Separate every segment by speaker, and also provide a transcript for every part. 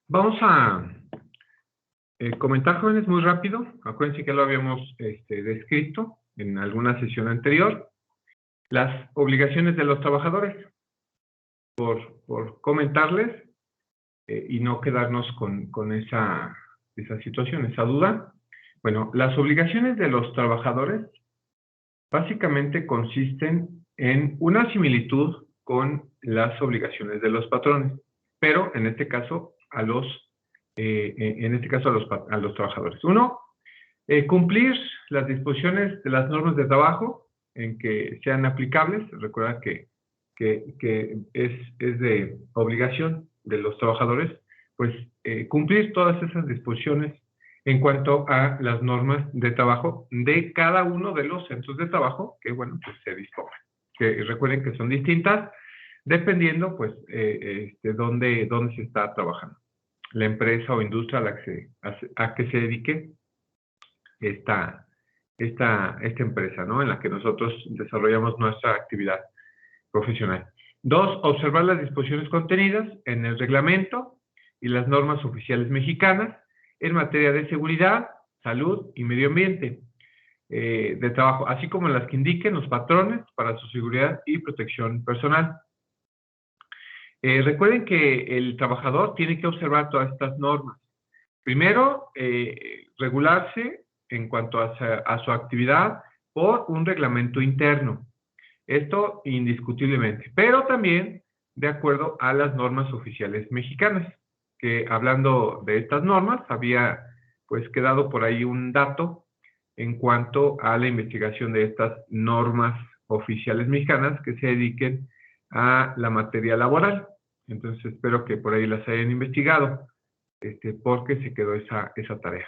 Speaker 1: Vamos a comentar, jóvenes, muy rápido. Acuérdense que lo habíamos descrito en alguna sesión anterior. Las obligaciones de los trabajadores, por comentarles y no quedarnos con esa situación, esa duda. Bueno, las obligaciones de los trabajadores básicamente consisten en una similitud con las obligaciones de los patrones, pero en este caso a los trabajadores. Uno, cumplir las disposiciones de las normas de trabajo en que sean aplicables. Recuerda que es de obligación de los trabajadores, pues cumplir todas esas disposiciones en cuanto a las normas de trabajo de cada uno de los centros de trabajo que, bueno, pues se dispongan. Que recuerden que son distintas dependiendo, pues, dónde se está trabajando. La empresa o industria a que se dedique esta empresa, ¿no? En la que nosotros desarrollamos nuestra actividad profesional. Dos, observar las disposiciones contenidas en el reglamento y las normas oficiales mexicanas en materia de seguridad, salud y medio ambiente de trabajo, así como las que indiquen los patrones para su seguridad y protección personal. Recuerden que el trabajador tiene que observar todas estas normas. Primero, regularse en cuanto a su actividad por un reglamento interno. Esto indiscutiblemente, pero también de acuerdo a las normas oficiales mexicanas, que hablando de estas normas, había pues quedado por ahí un dato en cuanto a la investigación de estas normas oficiales mexicanas que se dediquen a la materia laboral. Entonces espero que por ahí las hayan investigado, porque se quedó esa tarea.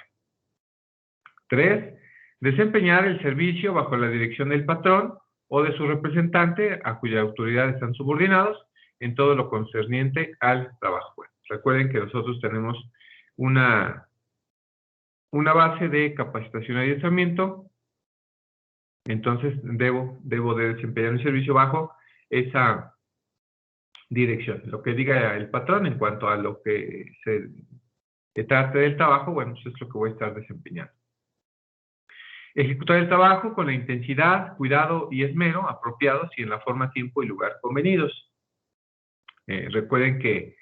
Speaker 1: 3. Desempeñar el servicio bajo la dirección del patrón o de su representante, a cuya autoridad están subordinados, en todo lo concerniente al trabajo. Bueno, recuerden que nosotros tenemos una base de capacitación y adiestramiento, entonces debo de desempeñar un servicio bajo esa dirección. Lo que diga el patrón en cuanto a lo que se trate del trabajo, bueno, pues es lo que voy a estar desempeñando. Ejecutar el trabajo con la intensidad, cuidado y esmero apropiados y en la forma, tiempo y lugar convenidos. Recuerden que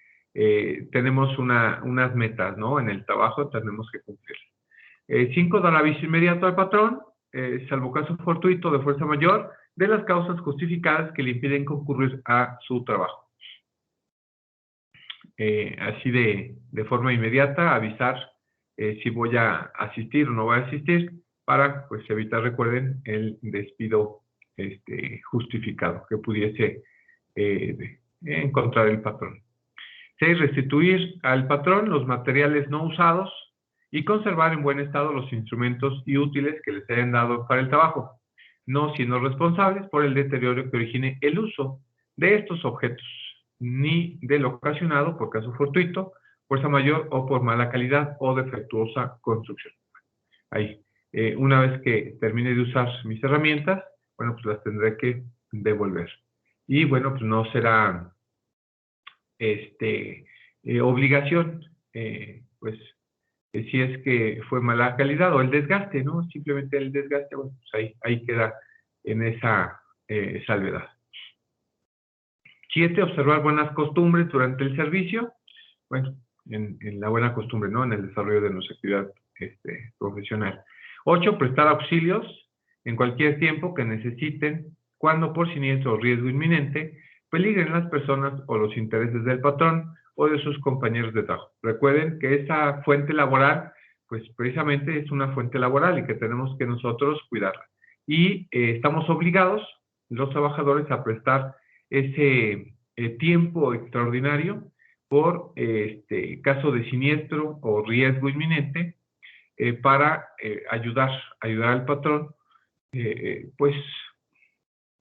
Speaker 1: tenemos unas metas, ¿no? En el trabajo tenemos que cumplir. 5. Dar aviso inmediato al patrón, salvo caso fortuito de fuerza mayor, de las causas justificadas que le impiden concurrir a su trabajo. Así de forma inmediata, avisar si voy a asistir o no voy a asistir, para pues evitar, recuerden, el despido justificado que pudiese encontrar el patrón. 6. Restituir al patrón los materiales no usados y conservar en buen estado los instrumentos y útiles que les hayan dado para el trabajo, no siendo responsables por el deterioro que origine el uso de estos objetos, ni del ocasionado por caso fortuito, fuerza mayor o por mala calidad o defectuosa construcción. Ahí. Una vez que termine de usar mis herramientas, bueno, pues las tendré que devolver. Y bueno, pues no será obligación, pues si es que fue mala calidad o el desgaste, ¿no? Simplemente el desgaste, bueno, pues ahí queda en esa salvedad. 7. Observar buenas costumbres durante el servicio. Bueno, en la buena costumbre, ¿no? En el desarrollo de nuestra actividad profesional. 8. Prestar auxilios en cualquier tiempo que necesiten, cuando por siniestro o riesgo inminente peligren las personas o los intereses del patrón o de sus compañeros de trabajo. Recuerden que esa fuente laboral, pues precisamente es una fuente laboral y que tenemos que nosotros cuidarla. Y estamos obligados, los trabajadores, a prestar ese tiempo extraordinario por caso de siniestro o riesgo inminente, para ayudar al patrón, pues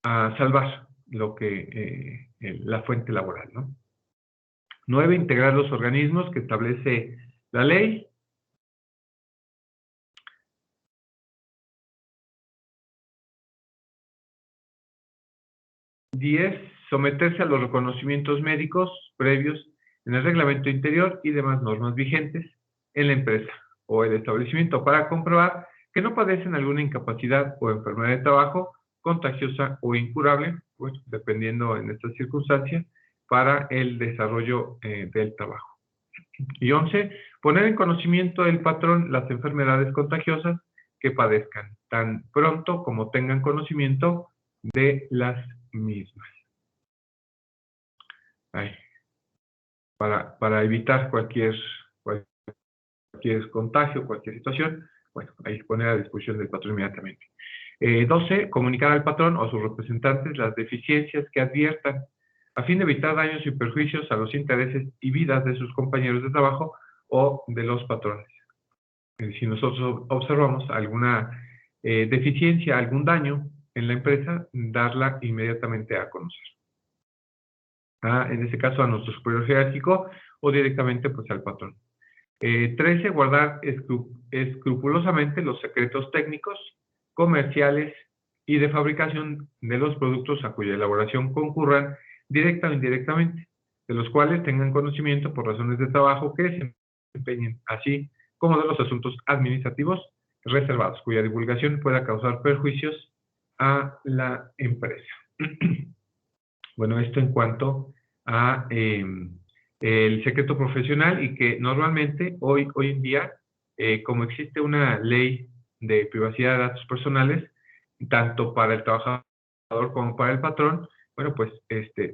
Speaker 1: a salvar lo que la fuente laboral, ¿no? 9. Integrar los organismos que establece la ley. 10. Someterse a los reconocimientos médicos previos en el reglamento interior y demás normas vigentes en la empresa o el establecimiento para comprobar que no padecen alguna incapacidad o enfermedad de trabajo contagiosa o incurable, pues, dependiendo en estas circunstancias, para el desarrollo del trabajo. Y 11, poner en conocimiento del patrón las enfermedades contagiosas que padezcan, tan pronto como tengan conocimiento de las mismas. Ahí. Para evitar cualquier contagio, cualquier situación, bueno, hay que poner a disposición del patrón inmediatamente. 12, comunicar al patrón o a sus representantes las deficiencias que adviertan a fin de evitar daños y perjuicios a los intereses y vidas de sus compañeros de trabajo o de los patrones. Si nosotros observamos alguna deficiencia, algún daño en la empresa, darla inmediatamente a conocer. En este caso a nuestro superior jerárquico o directamente pues al patrón. 13, guardar escrupulosamente los secretos técnicos, comerciales y de fabricación de los productos a cuya elaboración concurran directa o indirectamente, de los cuales tengan conocimiento por razones de trabajo que se desempeñen, así como de los asuntos administrativos reservados, cuya divulgación pueda causar perjuicios a la empresa. Bueno, esto en cuanto a el secreto profesional, y que normalmente hoy en día, como existe una ley de privacidad de datos personales, tanto para el trabajador como para el patrón, bueno, pues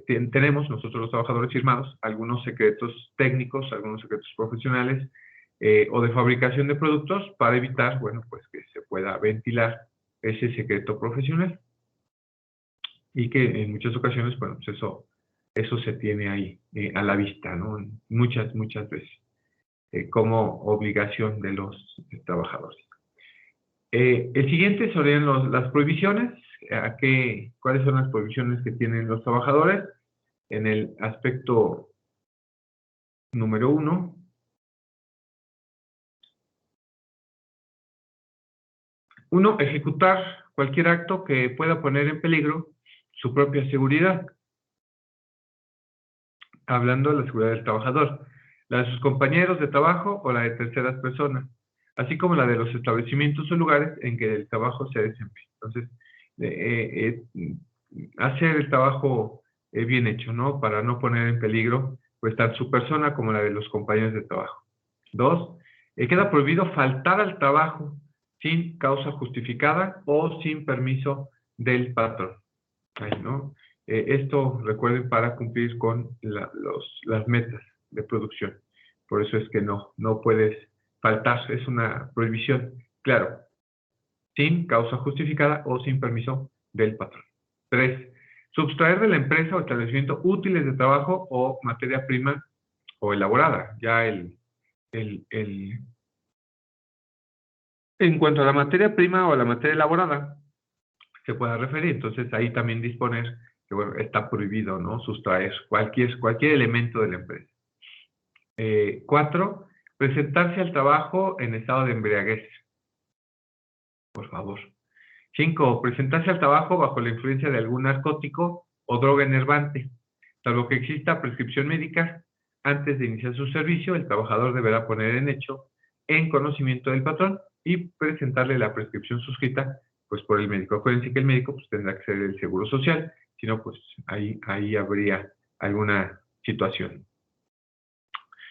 Speaker 1: tenemos nosotros los trabajadores firmados algunos secretos técnicos, algunos secretos profesionales o de fabricación de productos para evitar, bueno, pues que se pueda ventilar ese secreto profesional. Y que en muchas ocasiones, bueno, pues eso se tiene ahí a la vista, ¿no? Muchas veces, como obligación de los trabajadores. El siguiente serían las prohibiciones. ¿Cuáles son las prohibiciones que tienen los trabajadores? En el aspecto número 1. 1, ejecutar cualquier acto que pueda poner en peligro su propia seguridad. Hablando de la seguridad del trabajador, la de sus compañeros de trabajo o la de terceras personas, así como la de los establecimientos o lugares en que el trabajo se desempeña. Entonces, hacer el trabajo bien hecho, ¿no? Para no poner en peligro pues tanto su persona como la de los compañeros de trabajo. 2, queda prohibido faltar al trabajo sin causa justificada o sin permiso del patrón. Ahí, ¿no? Esto, recuerden, para cumplir con las metas de producción. Por eso es que no puedes faltar, es una prohibición, claro, sin causa justificada o sin permiso del patrón. 3, sustraer de la empresa o establecimiento útiles de trabajo o materia prima o elaborada. Ya en cuanto a la materia prima o a la materia elaborada, se pueda referir. Entonces, ahí también disponer que, bueno, está prohibido, ¿no? Sustraer cualquier elemento de la empresa. 4, presentarse al trabajo en estado de embriaguez. Por favor. 5, presentarse al trabajo bajo la influencia de algún narcótico o droga enervante. Salvo que exista prescripción médica, antes de iniciar su servicio, el trabajador deberá poner en conocimiento del patrón y presentarle la prescripción suscrita pues por el médico. Acuérdense que el médico pues tendrá que ser el seguro social, si no pues ahí habría alguna situación.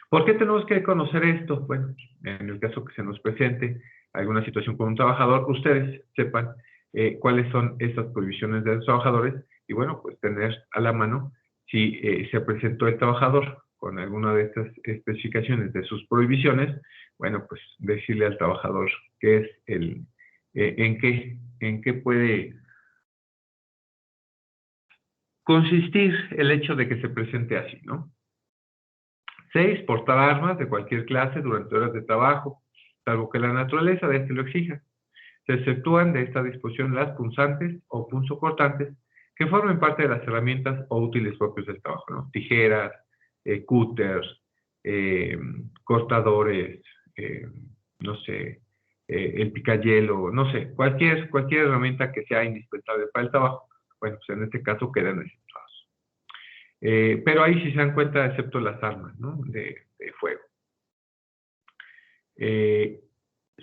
Speaker 1: ¿Por qué tenemos que conocer esto? Bueno, en el caso que se nos presente alguna situación con un trabajador, ustedes sepan cuáles son estas prohibiciones de los trabajadores y, bueno, pues tener a la mano si se presentó el trabajador con alguna de estas especificaciones de sus prohibiciones, bueno, pues decirle al trabajador qué es en qué puede consistir el hecho de que se presente así, ¿no? 6, portar armas de cualquier clase durante horas de trabajo, salvo que la naturaleza de este lo exija. Se exceptúan de esta disposición las punzantes o punzocortantes que formen parte de las herramientas o útiles propios del trabajo, ¿no? Tijeras, cúters, cortadores, no sé, el picayelo, no sé, cualquier herramienta que sea indispensable para el trabajo, bueno, pues en este caso quedan exceptuados. Pero ahí sí se dan cuenta, excepto las armas, ¿no? De fuego.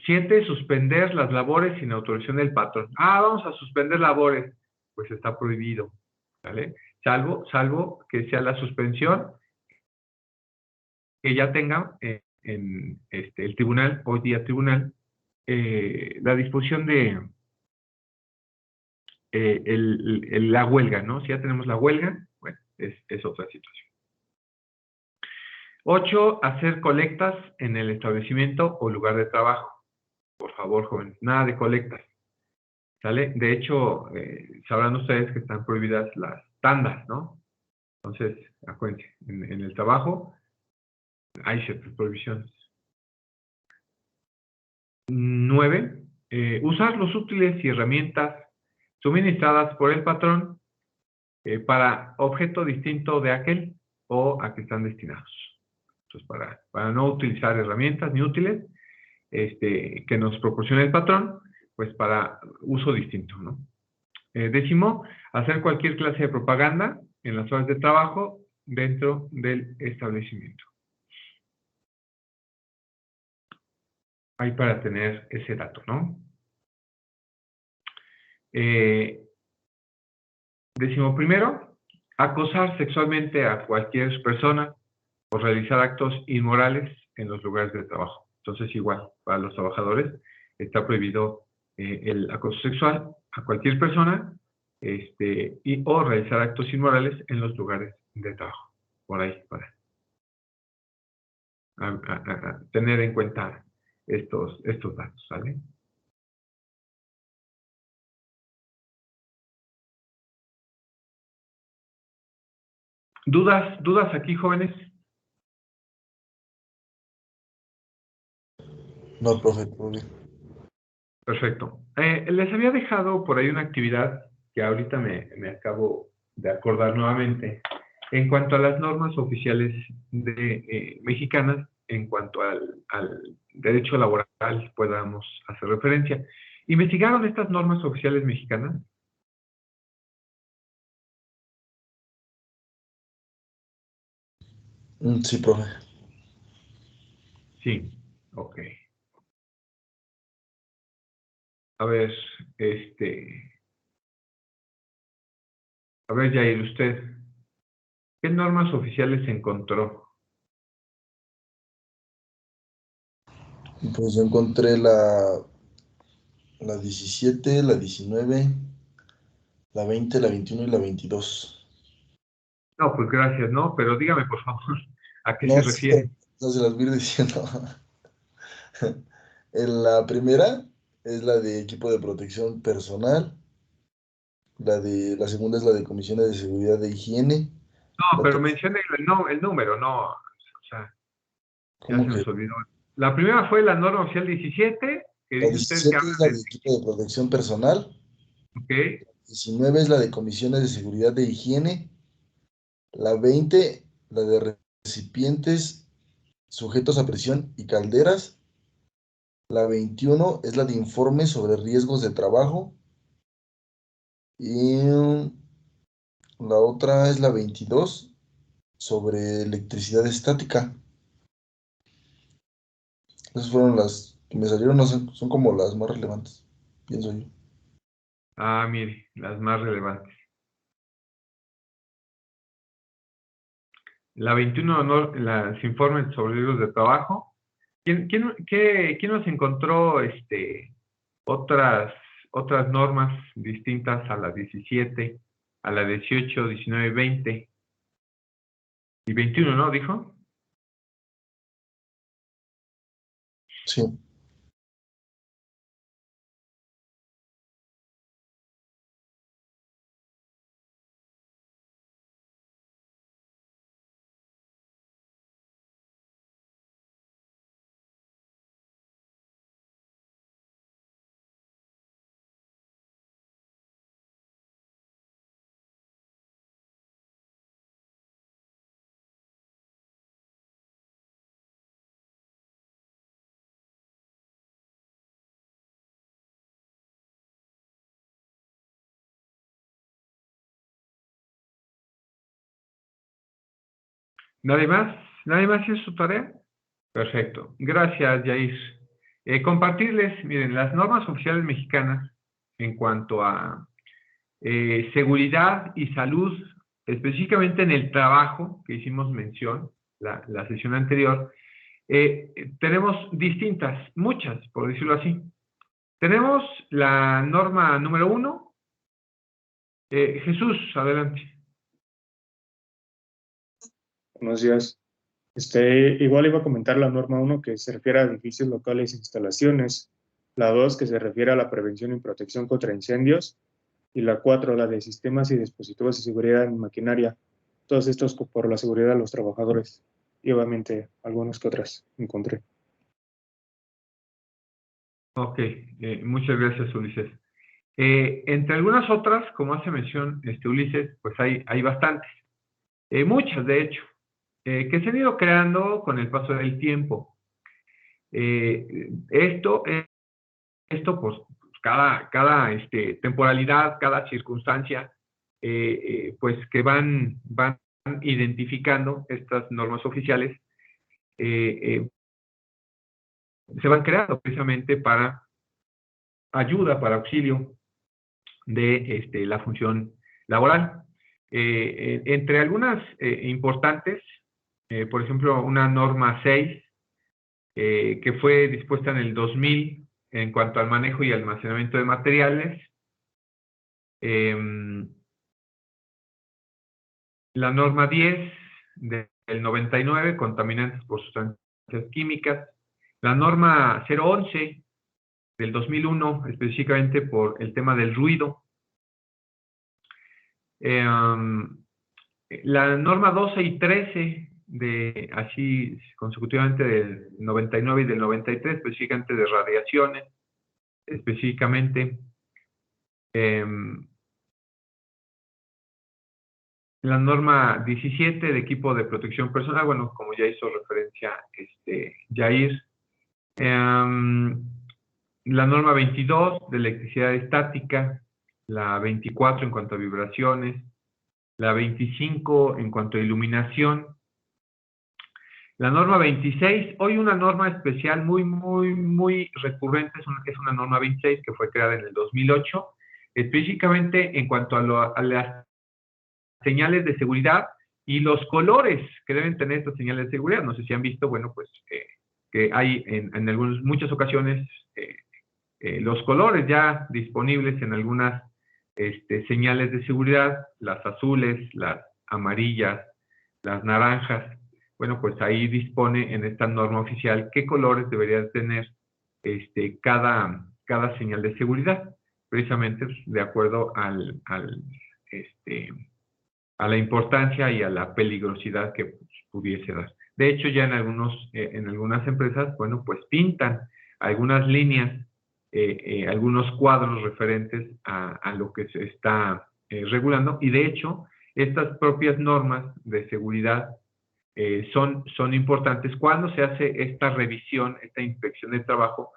Speaker 1: 7, suspender las labores sin autorización del patrón. Vamos a suspender labores. Pues está prohibido, ¿vale? Salvo que sea la suspensión que ya tenga en el tribunal, hoy día tribunal, la disposición de la huelga, ¿no? Si ya tenemos la huelga, bueno, es otra situación. 8, hacer colectas en el establecimiento o lugar de trabajo. Por favor, jóvenes, nada de colectas, ¿sale? De hecho, sabrán ustedes que están prohibidas las tandas, ¿no? Entonces, acuérdense, en el trabajo hay ciertas prohibiciones. 9, usar los útiles y herramientas suministradas por el patrón para objeto distinto de aquel o a que están destinados. Entonces, para no utilizar herramientas ni útiles que nos proporcione el patrón, pues para uso distinto, ¿no? 10, hacer cualquier clase de propaganda en las horas de trabajo dentro del establecimiento. Ahí para tener ese dato, ¿no? 11, acosar sexualmente a cualquier persona o realizar actos inmorales en los lugares de trabajo. Entonces, igual, para los trabajadores está prohibido el acoso sexual a cualquier persona o realizar actos inmorales en los lugares de trabajo. Por ahí, para tener en cuenta estos datos, ¿vale? ¿Dudas aquí, jóvenes?
Speaker 2: No, profe, todo bien.
Speaker 1: Perfecto. Les había dejado por ahí una actividad que ahorita me acabo de acordar nuevamente en cuanto a las normas oficiales mexicanas, en cuanto al derecho laboral podamos hacer referencia. ¿Investigaron estas normas oficiales mexicanas?
Speaker 2: Sí, profe.
Speaker 1: Sí, ok. A ver, a ver, Jair, usted, ¿qué normas oficiales encontró?
Speaker 2: Pues yo encontré la 17, la 19, la 20, la 21 y la 22.
Speaker 1: No, pues gracias, ¿no? Pero dígame, por favor, ¿a qué se
Speaker 2: No, sí,
Speaker 1: refiere?
Speaker 2: no se las voy a ir diciendo. En la primera es la de equipo de protección personal. La segunda es la de comisiones de seguridad de higiene.
Speaker 1: No,
Speaker 2: La
Speaker 1: pero
Speaker 2: tercera,
Speaker 1: mencione el número, no. O sea, ya
Speaker 2: ¿cómo
Speaker 1: se
Speaker 2: que?
Speaker 1: nos olvidó. La primera fue la norma oficial 17, que
Speaker 2: La
Speaker 1: dice usted que
Speaker 2: 17
Speaker 1: habla
Speaker 2: es la
Speaker 1: de...
Speaker 2: de equipo de protección personal.
Speaker 1: Ok,
Speaker 2: 19 es la de comisiones de seguridad de higiene. La 20, la de recipientes sujetos a presión y calderas. La 21 es la de informes sobre riesgos de trabajo. Y la otra es la 22 sobre electricidad estática. Esas fueron las que me salieron, no sé, son como las más relevantes, pienso yo.
Speaker 1: mire, las más relevantes. La 21, los informes sobre riesgos de trabajo. ¿Quién nos encontró otras, otras normas distintas a la 17, a la 18, 19, 20 y 21, ¿no? ¿Dijo?
Speaker 2: Sí.
Speaker 1: ¿Nadie más? ¿Nadie más hizo su tarea? Perfecto. Gracias, Yair. Compartirles, miren, las normas oficiales mexicanas en cuanto a seguridad y salud, específicamente en el trabajo, que hicimos mención la sesión anterior, tenemos distintas, muchas, por decirlo así. Tenemos la norma número 1. Jesús, adelante.
Speaker 3: Buenos días. Igual iba a comentar la norma 1 que se refiere a edificios locales e instalaciones, la 2 que se refiere a la prevención y protección contra incendios, y la 4 la de sistemas y dispositivos de seguridad en maquinaria, todos estos por la seguridad de los trabajadores, y obviamente algunas que otras encontré.
Speaker 1: Ok, muchas gracias, Ulises. Entre algunas otras, como hace mención Ulises, pues hay bastantes, muchas de hecho, que se han ido creando con el paso del tiempo. Esto pues cada temporalidad, cada circunstancia, pues que van identificando estas normas oficiales, se van creando precisamente para ayuda, para auxilio de la función laboral. Entre algunas importantes, por ejemplo, una norma 6, que fue dispuesta en el 2000 en cuanto al manejo y almacenamiento de materiales. La norma 10 del 99, contaminantes por sustancias químicas. La norma 011 del 2001, específicamente por el tema del ruido. La norma 12 y 13, así consecutivamente del 99 y del 93, específicamente de radiaciones, específicamente. La norma 17 de equipo de protección personal, bueno, como ya hizo referencia Yair. La norma 22 de electricidad estática, la 24 en cuanto a vibraciones, la 25 en cuanto a iluminación, la norma 26, hoy una norma especial muy recurrente, es una norma 26 que fue creada en el 2008, específicamente en cuanto a las señales de seguridad y los colores que deben tener estas señales de seguridad. No sé si han visto, bueno, pues que hay en muchas ocasiones los colores ya disponibles en algunas señales de seguridad, las azules, las amarillas, las naranjas. Bueno, pues ahí dispone en esta norma oficial qué colores debería tener cada señal de seguridad, precisamente de acuerdo a la importancia y a la peligrosidad que pudiese dar. De hecho, ya en algunas empresas, bueno, pues pintan algunas líneas, algunos cuadros referentes a lo que se está regulando, y de hecho, estas propias normas de seguridad son importantes cuando se hace esta revisión, esta inspección de trabajo,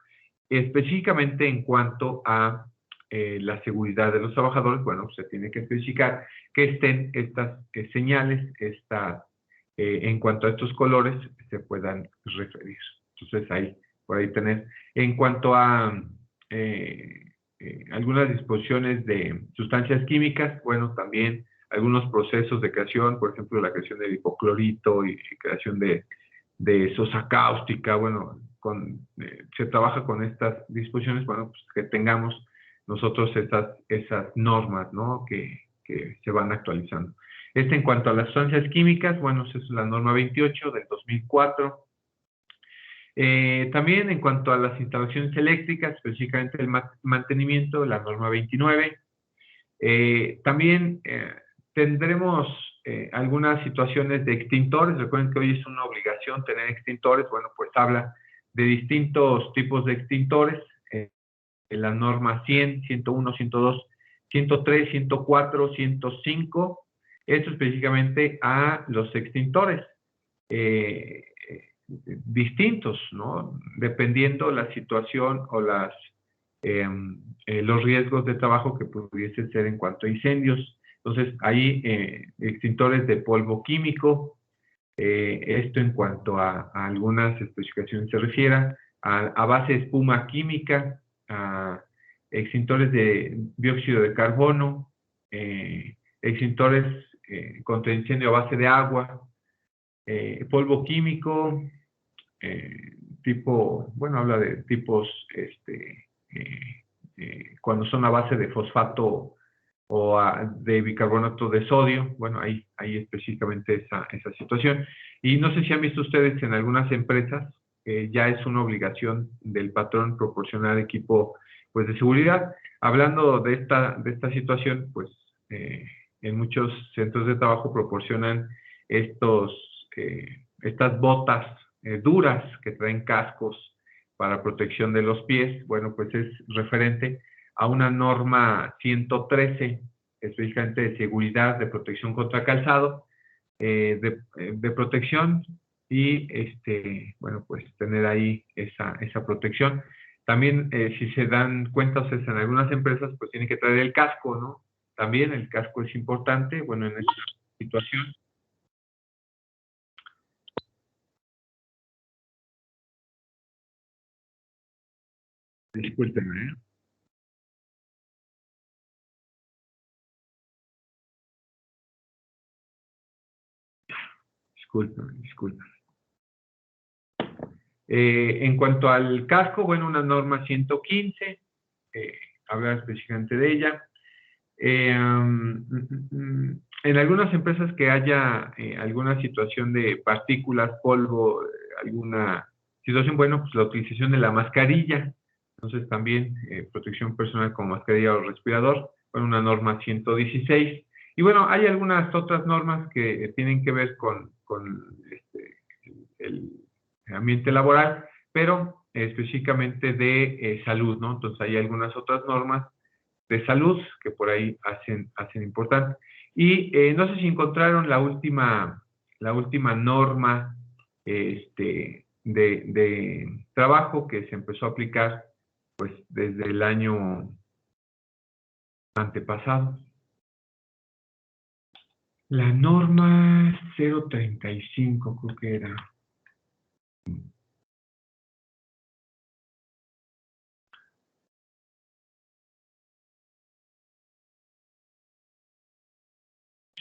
Speaker 1: específicamente en cuanto a la seguridad de los trabajadores. Bueno, se tiene que especificar que estén estas señales, en cuanto a estos colores, se puedan referir. Entonces, por ahí tener. En cuanto a algunas disposiciones de sustancias químicas, bueno, también algunos procesos de creación, por ejemplo, la creación del hipoclorito y creación de sosa cáustica. Bueno, se trabaja con estas disposiciones, bueno, pues que tengamos nosotros esas normas, ¿no? Que se van actualizando. En cuanto a las sustancias químicas, bueno, esa es la norma 28 del 2004. También en cuanto a las instalaciones eléctricas, específicamente el mantenimiento, la norma 29. También tendremos algunas situaciones de extintores. Recuerden que hoy es una obligación tener extintores. Bueno, pues habla de distintos tipos de extintores. En la norma 100, 101, 102, 103, 104, 105. Esto específicamente a los extintores distintos, ¿no? Dependiendo la situación o los riesgos de trabajo que pudiesen ser en cuanto a incendios. Entonces, hay extintores de polvo químico, Esto en cuanto a algunas especificaciones se refiere, a base de espuma química, a extintores de dióxido de carbono, extintores contra incendio a base de agua, polvo químico, habla de tipos, cuando son a base de fosfato o de bicarbonato de sodio, bueno, ahí específicamente esa situación. Y no sé si han visto ustedes en algunas empresas, ya es una obligación del patrón proporcionar equipo pues, de seguridad. Hablando de esta situación, pues en muchos centros de trabajo proporcionan estas botas duras que traen cascos para protección de los pies. Bueno, pues es referente a una norma 113, específicamente de seguridad, de protección contra calzado, de protección y, bueno, pues tener ahí esa protección. También, si se dan cuenta ustedes en algunas empresas, pues tienen que traer el casco, ¿no? También el casco es importante, bueno, en esta situación. Discúlpenme, ¿eh? Disculpen. En cuanto al casco, bueno, una norma 115, hablar específicamente de ella. En algunas empresas que haya alguna situación de partículas, polvo, alguna situación, bueno, pues la utilización de la mascarilla. Entonces también protección personal con mascarilla o respirador, bueno, una norma 116. Y bueno, hay algunas otras normas que tienen que ver con el ambiente laboral, pero específicamente de salud, ¿no? Entonces hay algunas otras normas de salud que por ahí hacen importante. Y no sé si encontraron la última norma de trabajo que se empezó a aplicar pues desde el año antepasado. La norma 035 creo que era.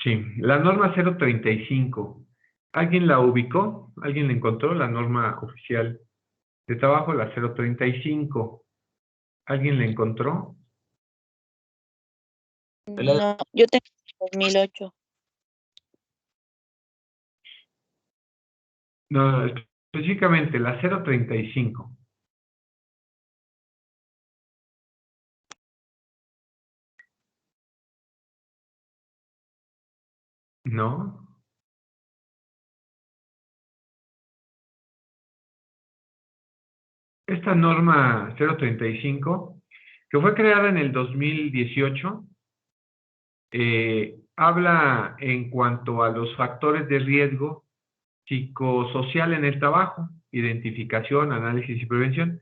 Speaker 1: Sí, la norma 035. ¿Alguien la ubicó? ¿Alguien la encontró? La norma oficial de trabajo, la 035. ¿Alguien la encontró?
Speaker 4: No, yo tengo 2008.
Speaker 1: No, específicamente la 035. ¿No? Esta norma 035, que fue creada en el 2018, habla en cuanto a los factores de riesgo psicosocial en el trabajo, identificación, análisis y prevención.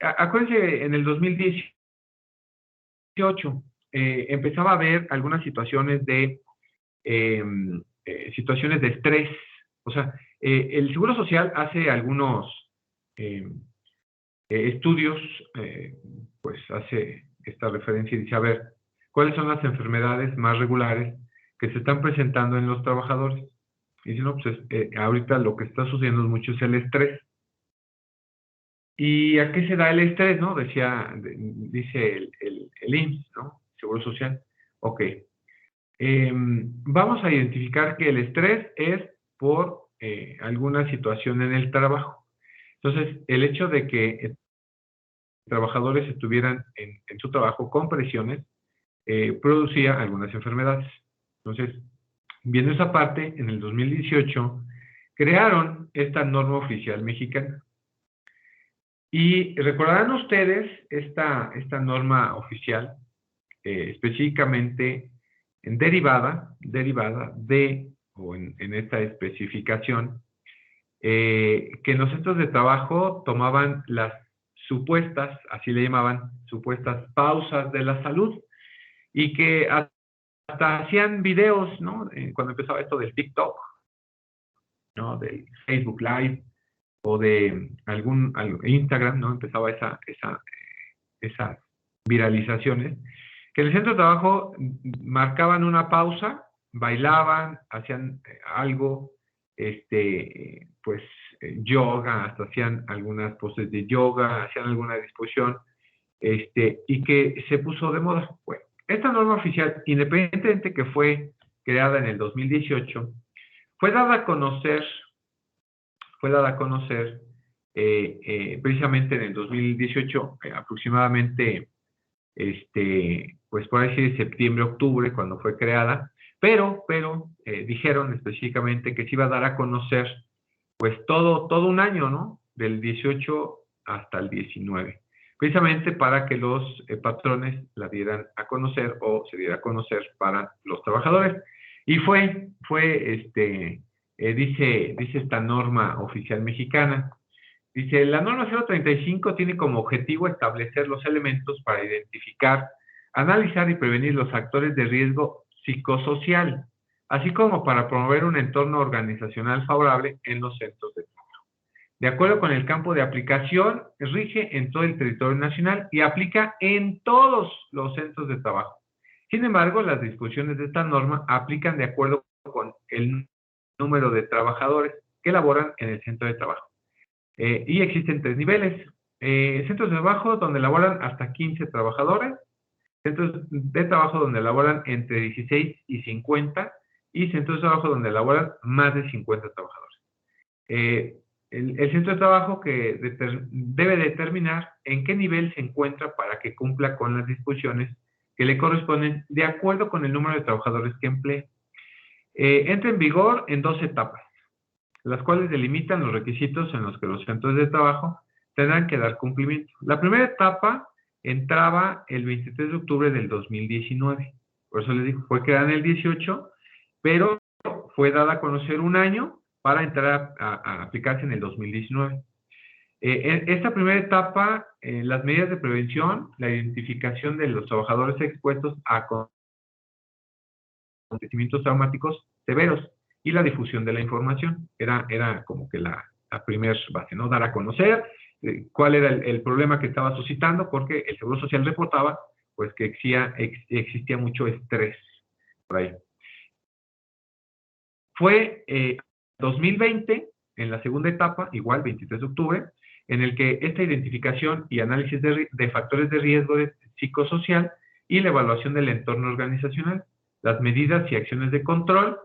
Speaker 1: Acuérdense, en el 2018 empezaba a haber algunas situaciones de estrés. O sea, el Seguro Social hace algunos estudios, pues hace esta referencia y dice, a ver, ¿cuáles son las enfermedades más regulares que se están presentando en los trabajadores? Y dice, no, pues ahorita lo que está sucediendo mucho es el estrés. ¿Y a qué se da el estrés, no? Dice el IMSS, ¿no? Seguro Social. Ok. Vamos a identificar que el estrés es por alguna situación en el trabajo. Entonces, el hecho de que trabajadores estuvieran en su trabajo con presiones producía algunas enfermedades. Entonces, viendo esa parte, en el 2018 crearon esta norma oficial mexicana. Y recordarán ustedes esta norma oficial, específicamente derivada de, o en esta especificación, que los centros de trabajo tomaban las supuestas, así le llamaban, supuestas pausas de la salud, y que hasta hacían videos, ¿no? Cuando empezaba esto del TikTok, ¿no? Del Facebook Live o de algún Instagram, ¿no? Empezaba esas viralizaciones, que en el centro de trabajo marcaban una pausa, bailaban, hacían algo, pues yoga, hasta hacían algunas poses de yoga, hacían alguna disposición, y que se puso de moda. Bueno, esta norma oficial, independientemente que fue creada en el 2018, fue dada a conocer precisamente en el 2018, aproximadamente, pues por ahí de septiembre, octubre, cuando fue creada, pero dijeron específicamente que se iba a dar a conocer, pues todo un año, ¿no? Del 18 hasta el 19, precisamente para que los patrones la dieran a conocer o se diera a conocer para los trabajadores. Y dice esta norma oficial mexicana, dice, la norma 035 tiene como objetivo establecer los elementos para identificar, analizar y prevenir los factores de riesgo psicosocial, así como para promover un entorno organizacional favorable en los centros de trabajo. De acuerdo con el campo de aplicación, rige en todo el territorio nacional y aplica en todos los centros de trabajo. Sin embargo, las disposiciones de esta norma aplican de acuerdo con el número de trabajadores que laboran en el centro de trabajo. Y existen 3 niveles. Centros de trabajo donde laboran hasta 15 trabajadores, centros de trabajo donde laboran entre 16 y 50, y centros de trabajo donde laboran más de 50 trabajadores. El centro de trabajo que debe determinar en qué nivel se encuentra para que cumpla con las disposiciones que le corresponden de acuerdo con el número de trabajadores que emplee. Entra en vigor en 2 etapas, las cuales delimitan los requisitos en los que los centros de trabajo tendrán que dar cumplimiento. La primera etapa entraba el 23 de octubre del 2019, por eso les digo, fue creada en el 18, pero fue dada a conocer un año para entrar a aplicarse en el 2019. Esta primera etapa, las medidas de prevención, la identificación de los trabajadores expuestos a acontecimientos traumáticos severos y la difusión de la información. Era como que la primera base, ¿no? Dar a conocer cuál era el problema que estaba suscitando, porque el Seguro Social reportaba pues que existía mucho estrés por ahí. Fue 2020, en la segunda etapa, igual 23 de octubre, en el que esta identificación y análisis de factores de riesgo psicosocial y la evaluación del entorno organizacional, las medidas y acciones de control,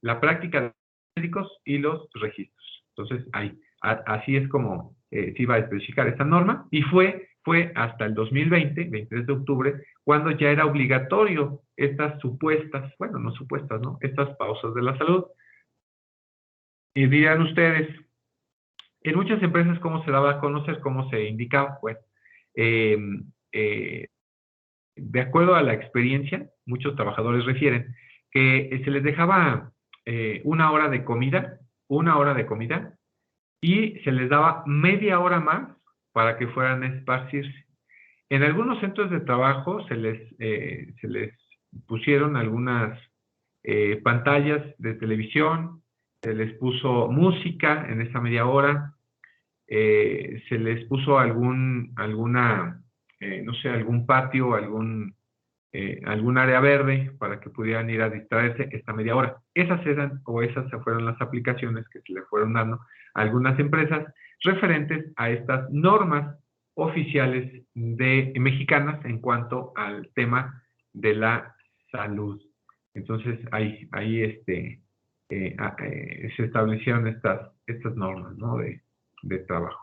Speaker 1: la práctica de médicos y los registros. Entonces, así es como se iba a especificar esta norma, y fue hasta el 2020, 23 de octubre, cuando ya era obligatorio estas supuestas, bueno, no supuestas, ¿no? Estas pausas de la salud. Y dirán ustedes, en muchas empresas, ¿cómo se daba a conocer? ¿Cómo se indicaba? Bueno, de acuerdo a la experiencia, muchos trabajadores refieren que se les dejaba una hora de comida, y se les daba media hora más para que fueran a esparcirse. En algunos centros de trabajo se les pusieron algunas pantallas de televisión, se les puso música en esa media hora, se les puso algún patio, algún área verde para que pudieran ir a distraerse esta media hora. Esas fueron las aplicaciones que se le fueron dando a algunas empresas referentes a estas normas oficiales mexicanas en cuanto al tema de la salud. Entonces, ahí se establecieron estas normas, ¿no? de trabajo.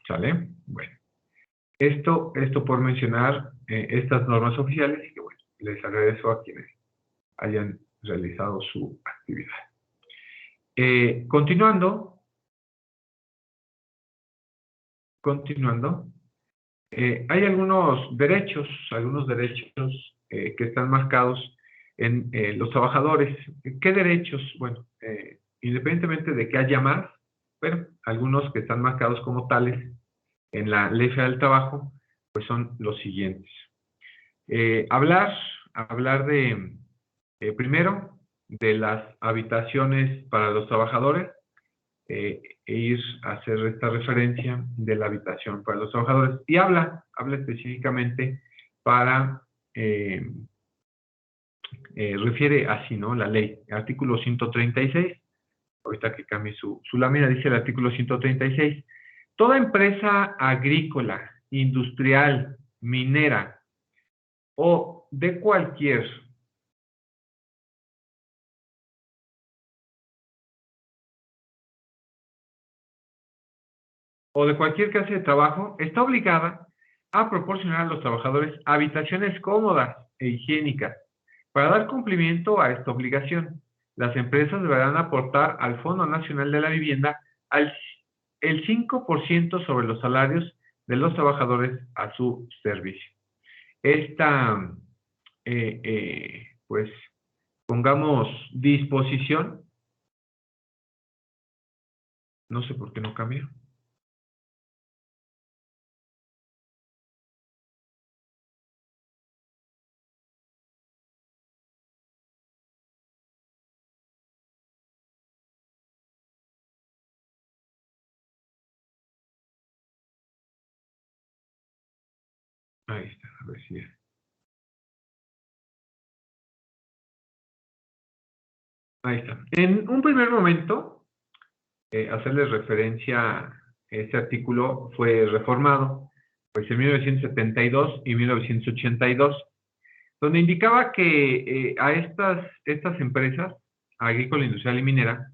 Speaker 1: ¿Sale? Bueno. Esto por mencionar estas normas oficiales, y que bueno, les agradezco a quienes hayan realizado su actividad. Continuando, hay algunos derechos que están marcados en los trabajadores. ¿Qué derechos? Bueno, independientemente de que haya más, Bueno, algunos que están marcados como tales en la Ley Federal del Trabajo, pues son los siguientes. Hablar de, primero, de las habitaciones para los trabajadores, e ir a hacer esta referencia de la habitación para los trabajadores. Y habla específicamente para, refiere así, ¿no? La ley, artículo 136, ahorita que cambie su lámina, dice el artículo 136, toda empresa agrícola, industrial, minera o de cualquier clase de trabajo está obligada a proporcionar a los trabajadores habitaciones cómodas e higiénicas. Para dar cumplimiento a esta obligación, las empresas deberán aportar al Fondo Nacional de la Vivienda el 5% sobre los salarios de los trabajadores a su servicio. Esta, pues, pongamos disposición, no sé por qué no cambia. Ahí está, a ver si ya. Ahí está. En un primer momento, hacerles referencia, este artículo fue reformado, pues en 1972 y 1982, donde indicaba que a estas empresas, agrícola, industrial y minera,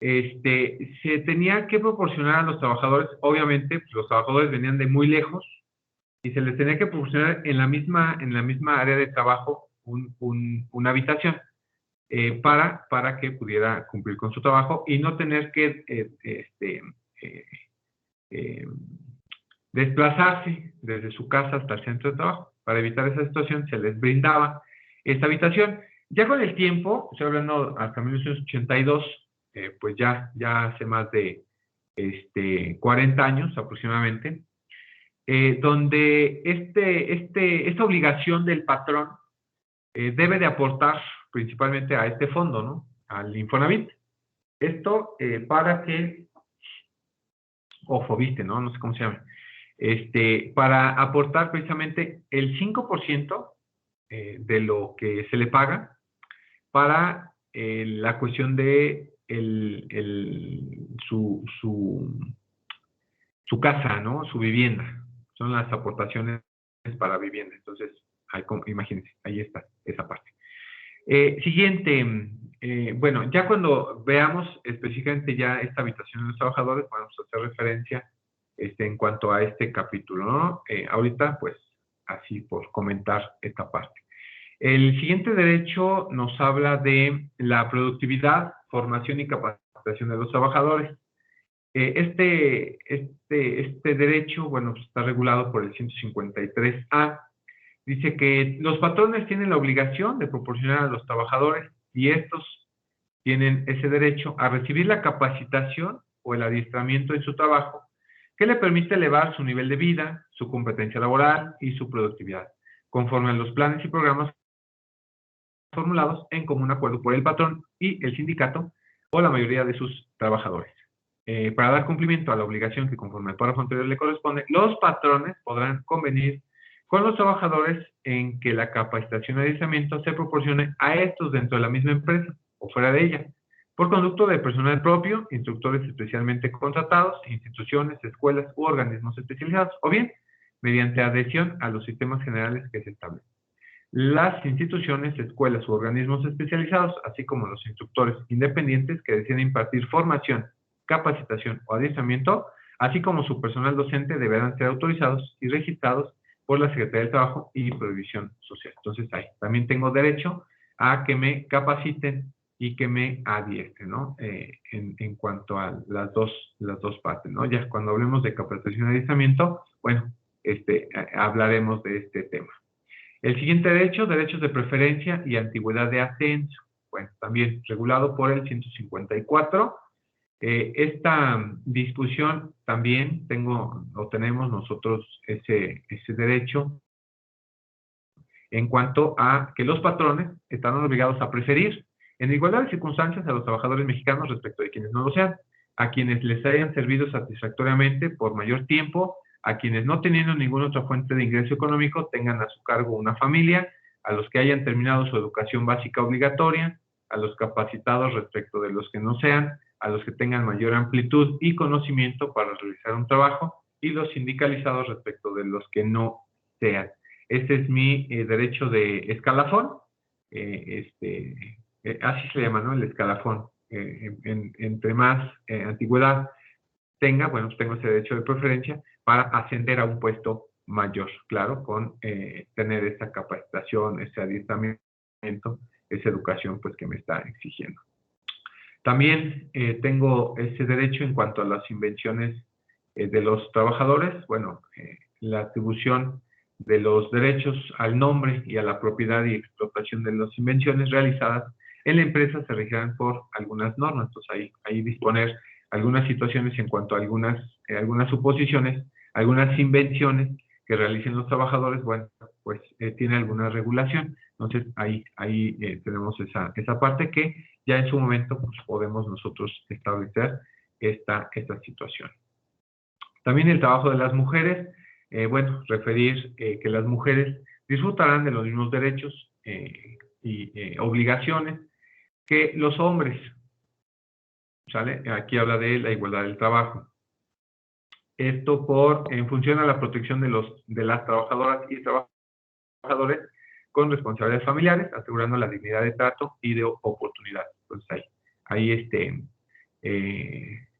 Speaker 1: se tenía que proporcionar a los trabajadores, obviamente, pues los trabajadores venían de muy lejos, y se les tenía que proporcionar en la misma área de trabajo una habitación. Para que pudiera cumplir con su trabajo y no tener que desplazarse desde su casa hasta el centro de trabajo. Para evitar esa situación se les brindaba esta habitación. Ya con el tiempo, estoy hablando hasta 1982, pues ya hace más de 40 años aproximadamente, donde esta obligación del patrón debe de aportar principalmente a este fondo, ¿no? Al Infonavit. Esto para que, o Fobiste, ¿no? No sé cómo se llama. Para aportar precisamente el 5% de lo que se le paga para la cuestión de su casa, ¿no? Su vivienda. Son las aportaciones para vivienda. Entonces, imagínense, ahí está esa parte. Siguiente, bueno, ya cuando veamos específicamente ya esta habitación de los trabajadores, vamos a hacer referencia en cuanto a este capítulo, ¿no? Ahorita, pues, así por comentar esta parte. El siguiente derecho nos habla de la productividad, formación y capacitación de los trabajadores. Este derecho, bueno, pues, está regulado por el 153A. Dice que los patrones tienen la obligación de proporcionar a los trabajadores y estos tienen ese derecho a recibir la capacitación o el adiestramiento en su trabajo que le permite elevar su nivel de vida, su competencia laboral y su productividad, conforme a los planes y programas formulados en común acuerdo por el patrón y el sindicato o la mayoría de sus trabajadores. Para dar cumplimiento a la obligación que conforme al párrafo anterior le corresponde, los patrones podrán convenir con los trabajadores en que la capacitación y adiestramiento se proporcione a estos dentro de la misma empresa o fuera de ella, por conducto de personal propio, instructores especialmente contratados, instituciones, escuelas u organismos especializados, o bien mediante adhesión a los sistemas generales que se establecen. Las instituciones, escuelas u organismos especializados, así como los instructores independientes que deciden impartir formación, capacitación o adiestramiento, así como su personal docente, deberán ser autorizados y registrados por la Secretaría del Trabajo y Previsión Social. Entonces, ahí también tengo derecho a que me capaciten y que me adiestren, ¿no? En cuanto a las dos partes, ¿no? Ya cuando hablemos de capacitación y adiestramiento, bueno, hablaremos de este tema. El siguiente derecho, derechos de preferencia y antigüedad de ascenso. Bueno, también regulado por el 154. Esta disposición también tenemos nosotros ese derecho en cuanto a que los patrones están obligados a preferir en igualdad de circunstancias a los trabajadores mexicanos respecto de quienes no lo sean, a quienes les hayan servido satisfactoriamente por mayor tiempo, a quienes no teniendo ninguna otra fuente de ingreso económico tengan a su cargo una familia, a los que hayan terminado su educación básica obligatoria, a los capacitados respecto de los que no sean, a los que tengan mayor amplitud y conocimiento para realizar un trabajo, y los sindicalizados respecto de los que no sean. Este es mi derecho de escalafón, así se llama, ¿no? El escalafón. Entre más antigüedad tenga, bueno, tengo ese derecho de preferencia para ascender a un puesto mayor, claro, con tener esa capacitación, ese adiestramiento, esa educación, pues, que me está exigiendo. También tengo ese derecho en cuanto a las invenciones de los trabajadores, bueno, la atribución de los derechos al nombre y a la propiedad y explotación de las invenciones realizadas en la empresa se regirán por algunas normas. Entonces, ahí disponer algunas situaciones en cuanto a algunas suposiciones, algunas invenciones que realicen los trabajadores, bueno, pues tiene alguna regulación. Entonces, ahí tenemos esa parte que ya en su momento pues, podemos nosotros establecer esta situación. También el trabajo de las mujeres, bueno, referir que las mujeres disfrutarán de los mismos derechos y obligaciones que los hombres, ¿sale? Aquí habla de la igualdad del trabajo. Esto en función a la protección de las trabajadoras y trabajadores con responsabilidades familiares, asegurando la dignidad de trato y de oportunidad. Entonces, ahí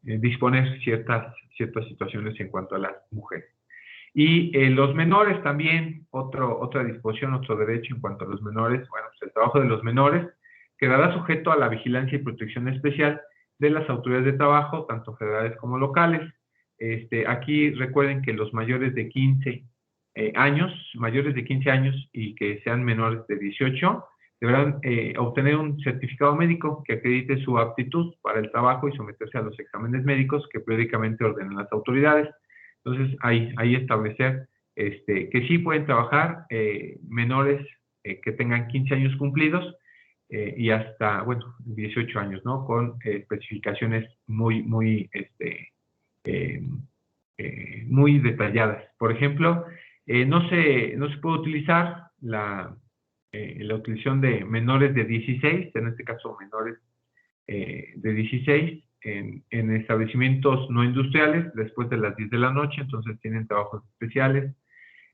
Speaker 1: disponer ciertas situaciones en cuanto a las mujeres. Y los menores también, otra disposición, otro derecho en cuanto a los menores, bueno, pues el trabajo de los menores quedará sujeto a la vigilancia y protección especial de las autoridades de trabajo, tanto federales como locales. Aquí recuerden que los mayores de 15 años y que sean menores de 18, deberán obtener un certificado médico que acredite su aptitud para el trabajo y someterse a los exámenes médicos que periódicamente ordenan las autoridades. Entonces, ahí establecer que sí pueden trabajar menores que tengan 15 años cumplidos y hasta, bueno, 18 años, ¿no? Con especificaciones muy detalladas. Por ejemplo, no se puede utilizar la utilización de menores de 16, en este caso menores de 16, en establecimientos no industriales después de las 10 de la noche, entonces tienen trabajos especiales.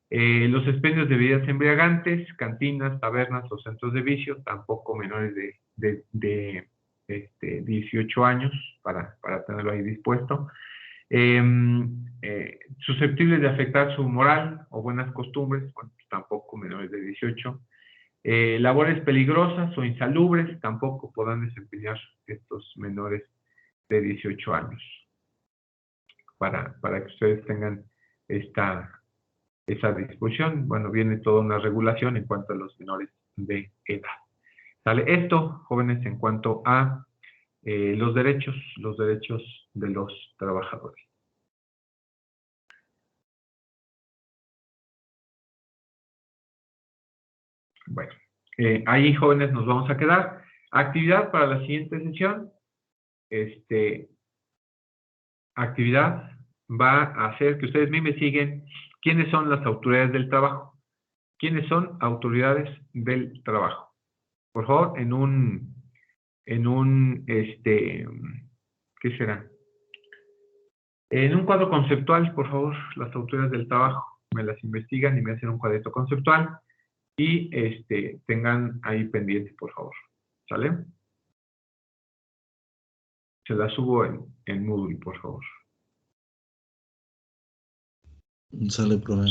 Speaker 1: Los expendios de bebidas embriagantes, cantinas, tabernas o centros de vicio, tampoco menores de 18 años para tenerlo ahí dispuesto. Susceptibles de afectar su moral o buenas costumbres, bueno, pues tampoco menores de 18. Labores peligrosas o insalubres, tampoco podrán desempeñar estos menores de 18 años. Para que ustedes tengan esa disposición, bueno, viene toda una regulación en cuanto a los menores de edad. ¿Sale? Esto, jóvenes, en cuanto a los derechos de los trabajadores. Bueno, ahí, jóvenes, nos vamos a quedar. Actividad para la siguiente sesión. Actividad va a hacer que ustedes me investiguen quiénes son las autoridades del trabajo. ¿Quiénes son autoridades del trabajo? Por favor, en un ¿qué será? En un cuadro conceptual, por favor, las autoridades del trabajo me las investigan y me hacen un cuadrito conceptual y tengan ahí pendiente, por favor. ¿Sale? Se las subo en Moodle, por favor.
Speaker 2: Sale, profe.